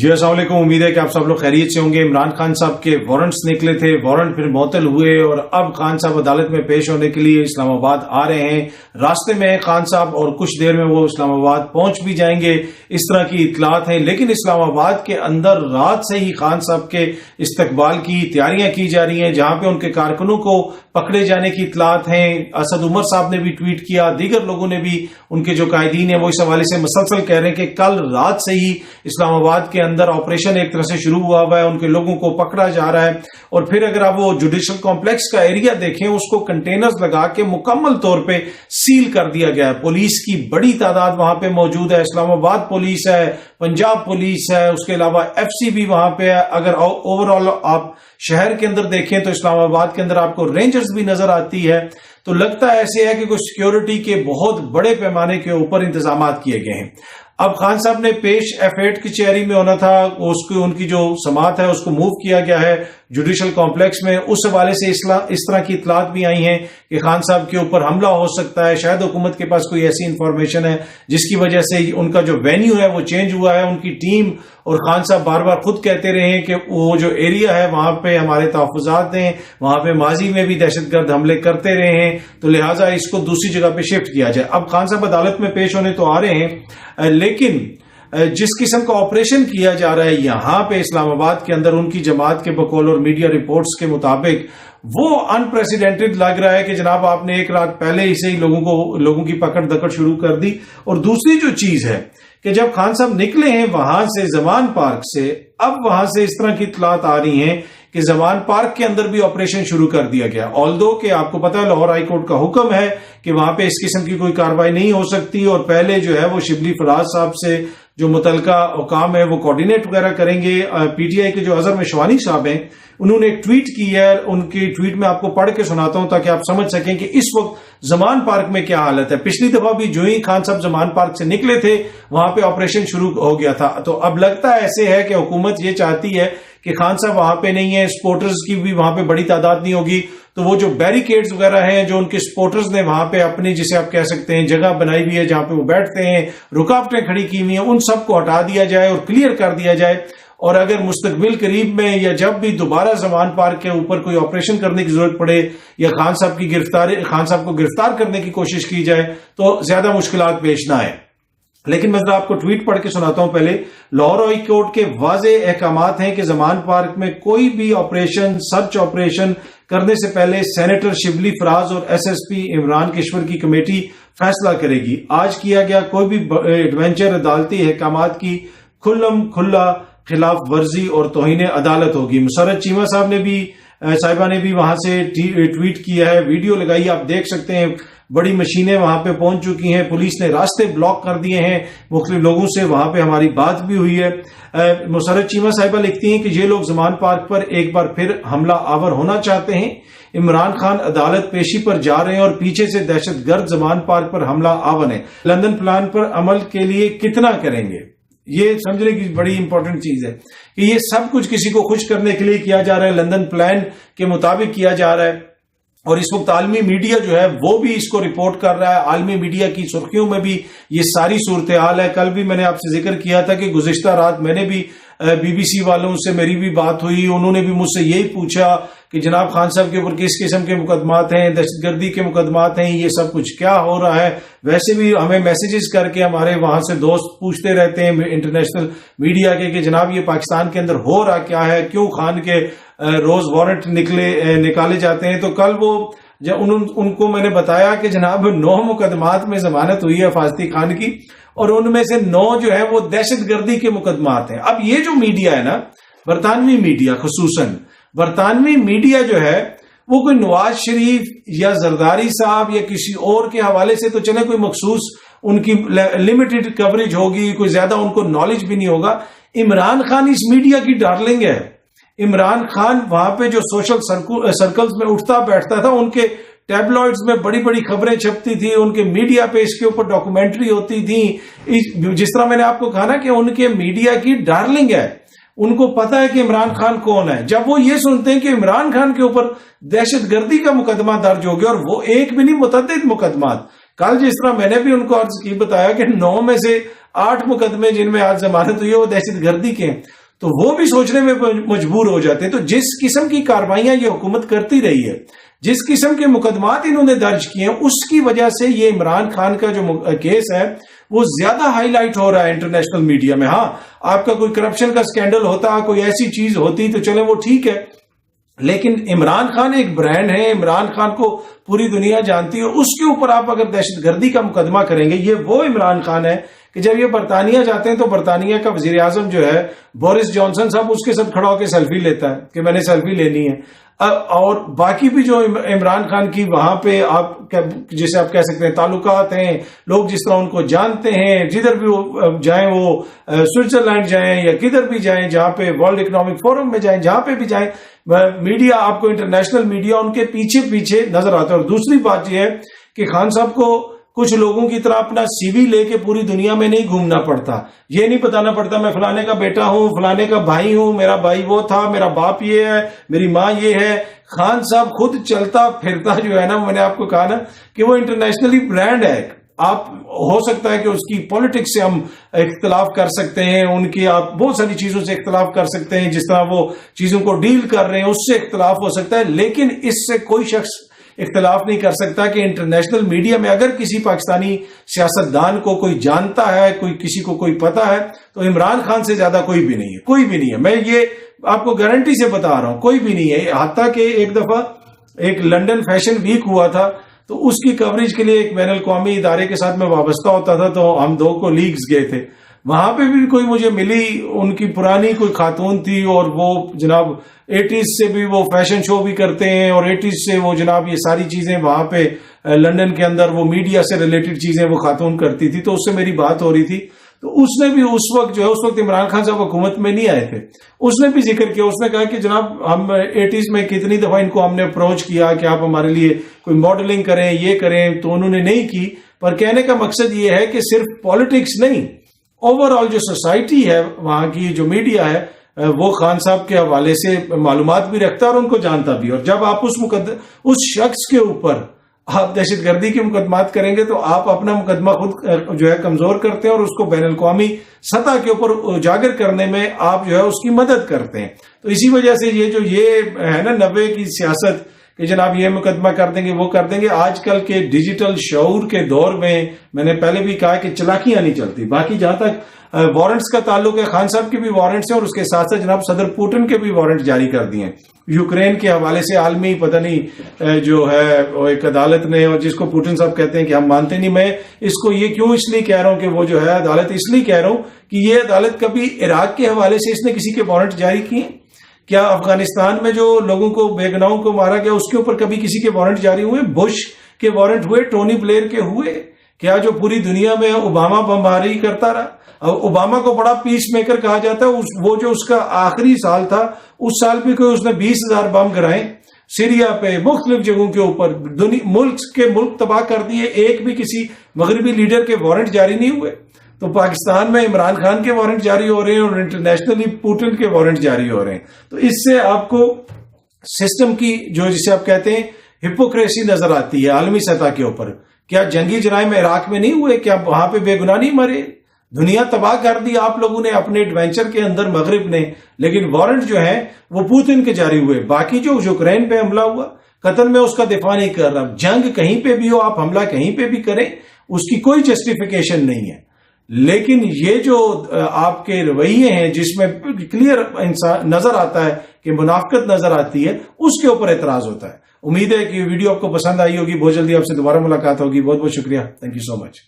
جی السلام علیکم، امید ہے کہ آپ سب لوگ خیریت سے ہوں گے۔ عمران خان صاحب کے وارنٹس نکلے تھے، وارنٹ پھر معطل ہوئے اور اب خان صاحب عدالت میں پیش ہونے کے لیے اسلام آباد آ رہے ہیں۔ راستے میں خان صاحب اور کچھ دیر میں وہ اسلام آباد پہنچ بھی جائیں گے، اس طرح کی اطلاعات ہیں۔ لیکن اسلام آباد کے اندر رات سے ہی خان صاحب کے استقبال کی تیاریاں کی جا رہی ہیں، جہاں پہ ان کے کارکنوں کو پکڑے جانے کی اطلاعات ہیں۔ اسد عمر صاحب نے بھی ٹویٹ کیا، دیگر لوگوں نے بھی، ان کے جو قائدین ہیں وہ اس حوالے سے مسلسل کہہ رہے ہیں کہ کل رات سے ہی اسلام آباد کے اندر آپریشن ایک طرح سے شروع ہوا ہے، ان کے لوگوں کو پکڑا جا رہا ہے۔ اور پھر اگر آپ وہ جوڈیشل کمپلیکس کا ایریا دیکھیں، اس کو کنٹینرز لگا کے مکمل طور پہ سیل کر دیا گیا ہے۔ پولیس کی بڑی تعداد وہاں پہ موجود ہے، اسلام آباد پولیس ہے، پنجاب پولیس ہے، اس کے علاوہ ایف سی بھی وہاں پہ ہے۔ اگر اوور آل آپ شہر کے اندر دیکھیں تو اسلام آباد کے اندر آپ کو رینجرز بھی نظر آتی ہے۔ تو لگتا ہے ایسے ہے کہ کوئی سیکیورٹی کے بہت بڑے پیمانے کے اوپر انتظامات کیے گئے ہیں۔ اب خان صاحب نے پیش F8 کچہری میں ہونا تھا، ان کی جو سماعت ہے اس کو موو کیا گیا ہے جوڈیشل کمپلیکس میں۔ اس حوالے سے اس طرح کی اطلاعات بھی آئی ہیں کہ خان صاحب کے اوپر حملہ ہو سکتا ہے، شاید حکومت کے پاس کوئی ایسی انفارمیشن ہے جس کی وجہ سے ان کا جو وینیو ہے وہ چینج ہوا ہے۔ ان کی ٹیم اور خان صاحب بار بار خود کہتے رہے ہیں کہ وہ جو ایریا ہے وہاں پہ ہمارے تحفظات ہیں، وہاں پہ ماضی میں بھی دہشت گرد حملے کرتے رہے ہیں، تو لہٰذا اس کو دوسری جگہ پہ شفٹ کیا جائے۔ اب خان صاحب عدالت میں پیش ہونے تو آ رہے ہیں، لیکن جس قسم کا آپریشن کیا جا رہا ہے یہاں پہ اسلام آباد کے اندر ان کی جماعت کے بقول اور میڈیا رپورٹس کے مطابق، وہ انپریسیڈنٹڈ لگ رہا ہے کہ جناب آپ نے ایک رات پہلے ہی سے ہی لوگوں کی پکڑ دکڑ شروع کر دی۔ اور دوسری جو چیز ہے کہ جب خان صاحب نکلے ہیں وہاں سے زمان پارک سے، اب وہاں سے اس طرح کی اطلاعات آ رہی ہیں کہ زمان پارک کے اندر بھی آپریشن شروع کر دیا گیا، آلدو کہ آپ کو پتا ہے لاہور ہائی کورٹ کا حکم ہے کہ وہاں پہ اس قسم کی کوئی کارروائی نہیں ہو سکتی، اور پہلے جو ہے وہ شبلی فراز صاحب سے جو متعلقہ حکام ہے وہ کوارڈینیٹ وغیرہ کریں گے۔ پی ٹی آئی کے جو اظہر مشوانی صاحب ہیں انہوں نے ایک ٹویٹ کی ہے، ان کی ٹویٹ میں آپ کو پڑھ کے سناتا ہوں تاکہ آپ سمجھ سکیں کہ اس وقت زمان پارک میں کیا حالت ہے۔ پچھلی دفعہ بھی جو ہی خان صاحب زمان پارک سے نکلے تھے وہاں پہ آپریشن شروع ہو گیا تھا، تو اب لگتا ہے ایسے ہے کہ حکومت یہ چاہتی ہے کہ خان صاحب وہاں پہ نہیں ہے، سپورٹرز کی بھی وہاں پہ بڑی تعداد نہیں ہوگی، تو وہ جو بیریکیڈز وغیرہ ہیں جو ان کے سپورٹرز نے وہاں پہ اپنی، جسے آپ کہہ سکتے ہیں جگہ بنائی ہوئی ہے جہاں پہ وہ بیٹھتے ہیں، رکاوٹیں کھڑی کی ہوئی ہیں، ان سب کو ہٹا دیا جائے اور کلیئر کر دیا جائے۔ اور اگر مستقبل قریب میں یا جب بھی دوبارہ زمان پارک کے اوپر کوئی آپریشن کرنے کی ضرورت پڑے یا خان صاحب کو گرفتار کرنے کی کوشش کی جائے تو زیادہ مشکلات پیش نہ آئے۔ لیکن میں ذرا آپ کو ٹویٹ پڑھ کے سناتا ہوں پہلے۔ لاہور ہائی کورٹ کے واضح احکامات ہیں کہ زمان پارک میں کوئی بھی آپریشن، سرچ آپریشن کرنے سے پہلے سینیٹر شبلی فراز اور ایس ایس پی عمران کشور کی کمیٹی فیصلہ کرے گی۔ آج کیا گیا کوئی بھی ایڈونچر عدالتی احکامات کی کھلم کھلا خلاف ورزی اور توہین عدالت ہوگی۔ مسرت چیمہ صاحبہ نے بھی وہاں سے ٹویٹ کیا ہے، ویڈیو لگائی، آپ دیکھ سکتے ہیں بڑی مشینیں وہاں پہ پہنچ چکی ہیں، پولیس نے راستے بلاک کر دیے ہیں مختلف لوگوں سے، وہاں پہ ہماری بات بھی ہوئی ہے۔ مسرت چیمہ صاحبہ لکھتی ہیں کہ یہ لوگ زمان پارک پر ایک بار پھر حملہ آور ہونا چاہتے ہیں۔ عمران خان عدالت پیشی پر جا رہے ہیں اور پیچھے سے دہشت گرد زمان پارک پر حملہ آور ہیں۔ لندن پلان پر عمل کے لیے کتنا کریں گے؟ یہ سمجھنے کی بڑی امپورٹنٹ چیز ہے کہ یہ سب کچھ کسی کو خوش کرنے کے لیے کیا جا رہا ہے، لندن پلان کے مطابق کیا جا رہا ہے۔ اور اس وقت عالمی میڈیا جو ہے وہ بھی اس کو رپورٹ کر رہا ہے، عالمی میڈیا کی سرخیوں میں بھی یہ ساری صورتحال ہے۔ کل بھی میں نے آپ سے ذکر کیا تھا کہ گزشتہ رات میں نے بھی بی بی سی والوں سے میری بھی بات ہوئی، انہوں نے بھی مجھ سے یہی پوچھا کہ جناب خان صاحب کے اوپر کس قسم کے مقدمات ہیں، دہشت گردی کے مقدمات ہیں، یہ سب کچھ کیا ہو رہا ہے۔ ویسے بھی ہمیں میسیجز کر کے ہمارے وہاں سے دوست پوچھتے رہتے ہیں انٹرنیشنل میڈیا کے کہ جناب یہ پاکستان کے اندر ہو رہا کیا ہے، کیوں خان کے روز وارنٹ نکالے جاتے ہیں۔ تو کل وہ جب ان کو میں نے بتایا کہ جناب 9 مقدمات میں ضمانت ہوئی ہے حفاظتی خان کی، اور ان میں سے 9 جو ہے وہ دہشت گردی کے مقدمات ہیں۔ اب یہ جو میڈیا ہے نا، برطانوی میڈیا، خصوصاً برطانوی میڈیا جو ہے وہ کوئی نواز شریف یا زرداری صاحب یا کسی اور کے حوالے سے تو چلے کوئی مخصوص ان کی لمیٹڈ کوریج ہوگی، کوئی زیادہ ان کو نالج بھی نہیں ہوگا۔ عمران خان اس میڈیا کی ڈارلنگ ہے۔ عمران خان وہاں پہ جو سوشل سرکلز میں اٹھتا بیٹھتا تھا، ان کے ٹیبلوئڈز میں بڑی بڑی خبریں چھپتی تھی، ان کے میڈیا پہ اس کے اوپر ڈاکومنٹری ہوتی تھی۔ جس طرح میں نے آپ کو کہا نا کہ ان کے میڈیا کی ڈارلنگ ہے، ان کو پتا ہے کہ عمران خان کون ہے۔ جب وہ یہ سنتے ہیں کہ عمران خان کے اوپر دہشت گردی کا مقدمہ درج ہو گیا، اور وہ ایک بھی نہیں، متعدد مقدمات، کل جس طرح میں نے بھی ان کو عرض کی بتایا کہ 9 میں سے 8 مقدمے جن میں آج ضمانت ہوئی ہے وہ دہشت گردی کے ہیں، تو وہ بھی سوچنے میں مجبور ہو جاتے ہیں۔ تو جس قسم کی کارروائیاں یہ حکومت کرتی رہی ہے، جس قسم کے مقدمات انہوں نے درج کیے ہیں، اس کی وجہ سے یہ عمران خان کا جو کیس ہے وہ زیادہ ہائی لائٹ ہو رہا ہے انٹرنیشنل میڈیا میں۔ ہاں، آپ کا کوئی کرپشن کا سکینڈل ہوتا، کوئی ایسی چیز ہوتی تو چلیں وہ ٹھیک ہے، لیکن عمران خان ایک برانڈ ہے، عمران خان کو پوری دنیا جانتی ہے، اس کے اوپر آپ اگر دہشت گردی کا مقدمہ کریں گے، یہ وہ عمران خان ہے کہ جب یہ برطانیہ جاتے ہیں تو برطانیہ کا وزیر اعظم جو ہے بورس جانسن صاحب اس کے ساتھ کھڑا ہو کے سیلفی لیتا ہے کہ میں نے سیلفی لینی ہے، اور باقی بھی جو عمران خان کی وہاں پہ آپ جسے آپ کہہ سکتے ہیں تعلقات ہیں، لوگ جس طرح ان کو جانتے ہیں، جدھر بھی وہ جائیں، وہ سوئٹزرلینڈ جائیں یا کدھر بھی جائیں، جہاں پہ ورلڈ اکنامک فورم میں جائیں، جہاں پہ بھی جائیں، میڈیا آپ کو انٹرنیشنل میڈیا ان کے پیچھے پیچھے نظر آتا ہے۔ اور دوسری بات یہ ہے کہ خان صاحب کو کچھ لوگوں کی طرح اپنا سی وی لے کے پوری دنیا میں نہیں گھومنا پڑتا، یہ نہیں بتانا پڑتا میں فلانے کا بیٹا ہوں، فلانے کا بھائی ہوں، میرا بھائی وہ تھا، میرا باپ یہ ہے، میری ماں یہ ہے۔ خان صاحب خود چلتا پھرتا جو ہے نا، میں نے آپ کو کہا نا کہ وہ انٹرنیشنلی برانڈ ہے۔ آپ ہو سکتا ہے کہ اس کی پولیٹکس سے ہم اختلاف کر سکتے ہیں، ان کی آپ بہت ساری چیزوں سے اختلاف کر سکتے ہیں، جس طرح وہ چیزوں کو ڈیل کر رہے ہیں اس سے اختلاف ہو سکتا ہے، لیکن اس سے کوئی شخص اختلاف نہیں کر سکتا کہ انٹرنیشنل میڈیا میں اگر کسی پاکستانی سیاستدان کو کوئی جانتا ہے، کوئی کسی کو کوئی پتا ہے، تو عمران خان سے زیادہ کوئی بھی نہیں ہے، کوئی بھی نہیں ہے۔ میں یہ آپ کو گارنٹی سے بتا رہا ہوں، کوئی بھی نہیں ہے۔ حتیٰ کہ ایک دفعہ ایک لنڈن فیشن ویک ہوا تھا، تو اس کی کوریج کے لیے ایک بین الاقوامی ادارے کے ساتھ میں وابستہ ہوتا تھا، تو ہم دو کو لیگز گئے تھے، وہاں پہ بھی کوئی مجھے ملی، ان کی پرانی کوئی خاتون تھی، اور وہ جناب 80s سے بھی وہ فیشن شو بھی کرتے ہیں، اور 80s سے وہ جناب یہ ساری چیزیں وہاں پہ لنڈن کے اندر وہ میڈیا سے ریلیٹڈ چیزیں وہ خاتون کرتی تھی، تو اس سے میری بات ہو رہی تھی۔ تو اس نے بھی اس وقت جو ہے، اس وقت عمران خان صاحب حکومت میں نہیں آئے تھے، اس نے بھی ذکر کیا، اس نے کہا کہ جناب ہم 80s میں کتنی دفعہ ان کو ہم نے اپروچ کیا کہ آپ ہمارے لیے کوئی ماڈلنگ کریں، یہ کریں، تو انہوں نے نہیں کی۔ پر کہنے کا مقصد یہ ہے کہ صرف پالیٹکس نہیں، اوور آل جو سوسائٹی ہے، وہاں کی جو میڈیا ہے، وہ خان صاحب کے حوالے سے معلومات بھی رکھتا ہے اور ان کو جانتا بھی۔ اور جب آپ اس شخص کے اوپر آپ دہشت گردی کے مقدمات کریں گے تو آپ اپنا مقدمہ خود جو ہے کمزور کرتے ہیں، اور اس کو بین الاقوامی سطح کے اوپر اجاگر کرنے میں آپ جو ہے اس کی مدد کرتے ہیں۔ تو اسی وجہ سے یہ ہے نا 90 کی سیاست کہ جناب یہ مقدمہ کر دیں گے، وہ کر دیں گے، آج کل کے ڈیجیٹل شعور کے دور میں نے پہلے بھی کہا کہ چلاکیاں نہیں چلتی۔ باقی جہاں تک وارنٹس کا تعلق ہے، خان صاحب کے بھی وارنٹس ہیں، اور اس کے ساتھ ساتھ جناب صدر پوٹن کے بھی وارنٹ جاری کر دیے ہیں یوکرین کے حوالے سے۔ عالمی پتہ نہیں جو ہے ایک عدالت نے، اور جس کو پوٹن صاحب کہتے ہیں کہ ہم مانتے نہیں، میں اس کو یہ کیوں اس لیے کہہ رہا ہوں کہ وہ جو ہے عدالت، اس لیے کہہ رہا ہوں کہ یہ عدالت کبھی عراق کے حوالے سے اس نے کسی کے وارنٹ جاری کیے؟ کیا افغانستان میں جو لوگوں کو بے گناہوں کو مارا گیا اس کے اوپر کبھی کسی کے وارنٹ جاری ہوئے؟ بش کے وارنٹ ہوئے، ٹونی بلیئر کے ہوئے؟ کیا جو پوری دنیا میں اوباما بمباری کرتا رہا؟ اوباما کو بڑا پیس میکر کہا جاتا ہے، وہ جو اس کا آخری سال تھا، اس سال بھی کوئی اس نے 20,000 بم گرائے سیریا پہ، مختلف جگہوں کے اوپر، ملک تباہ کر دیے، ایک بھی کسی مغربی لیڈر کے وارنٹ جاری نہیں ہوئے۔ تو پاکستان میں عمران خان کے وارنٹ جاری ہو رہے ہیں، اور انٹرنیشنلی پوٹن کے وارنٹ جاری ہو رہے ہیں۔ تو اس سے آپ کو سسٹم کی جو جسے آپ کہتے ہیں ہپوکریسی نظر آتی ہے عالمی سطح کے اوپر۔ کیا جنگی جرائم عراق میں نہیں ہوئے؟ کیا وہاں پہ بے گناہ نہیں مرے؟ دنیا تباہ کر دی آپ لوگوں نے اپنے ایڈوینچر کے اندر، مغرب نے، لیکن وارنٹ جو ہیں وہ پوتن کے جاری ہوئے۔ باقی جو یوکرین پہ حملہ ہوا، قتل میں اس کا دفاع نہیں کر رہا، جنگ کہیں پہ بھی ہو، آپ حملہ کہیں پہ بھی کریں، اس کی کوئی جسٹیفیکیشن نہیں ہے۔ لیکن یہ جو آپ کے رویے ہیں جس میں کلیئر نظر آتا ہے کہ منافقت نظر آتی ہے، اس کے اوپر اعتراض ہوتا ہے۔ امید ہے کہ یہ ویڈیو آپ کو پسند آئی ہوگی، بہت جلدی آپ سے دوبارہ ملاقات ہوگی۔ بہت بہت شکریہ، تھینک یو سو مچ۔